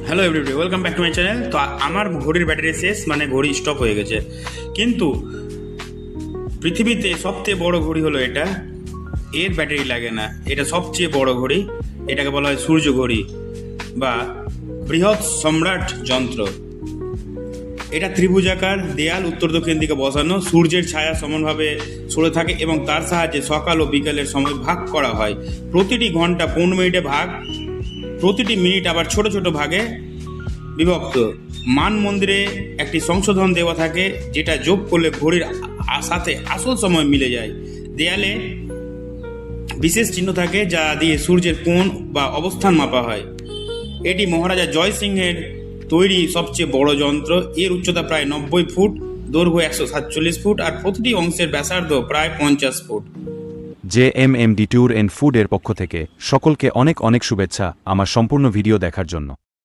Hello everybody, welcome back to my channel. তো আমার ঘড়ির ব্যাটারি শেষ, মানে ঘড়ি স্টপ হয়ে গেছে। কিন্তু পৃথিবীতে সবচেয়ে বড় ঘড়ি হলো এটা, এর ব্যাটারি লাগে না। এটা সবচেয়ে বড় ঘড়ি, এটাকে বলা হয় সূর্য ঘড়ি বা বৃহৎ সম্রাট যন্ত্র। এটা ত্রিভুজাকার, দেয়াল উত্তর দক্ষিণ দিকে বসানো, সূর্যের ছায়া সমানভাবে সরে থাকে এবং তার সাহায্যে সকাল ও বিকালের সময় ভাগ করা হয়। প্রতিটি ঘন্টা 15 মিনিটে ভাগ, প্রতিটি মিনিট আবার ছোট ছোট ভাগে বিভক্ত। মান মন্দিরে একটি সংশোধন দেওয়া থাকে, যেটা যোগ করলে ঘড়ির সাথে আসল সময় মিলে যায়। দেয়ালে বিশেষ চিহ্ন থাকে যা দিয়ে সূর্যের কোণ বা অবস্থান মাপা হয়। এটি মহারাজা জয় সিংহের তৈরি সবচেয়ে বড় যন্ত্র। এর উচ্চতা প্রায় 90 ফুট, দৈর্ঘ্য 147 ফুট আর প্রতিটি অংশের ব্যাসার্ধ প্রায় 50 foot. JMMD tour and food এর পক্ষ থেকে সকলকে অনেক অনেক শুভেচ্ছা আমার সম্পূর্ণ ভিডিও দেখার জন্য।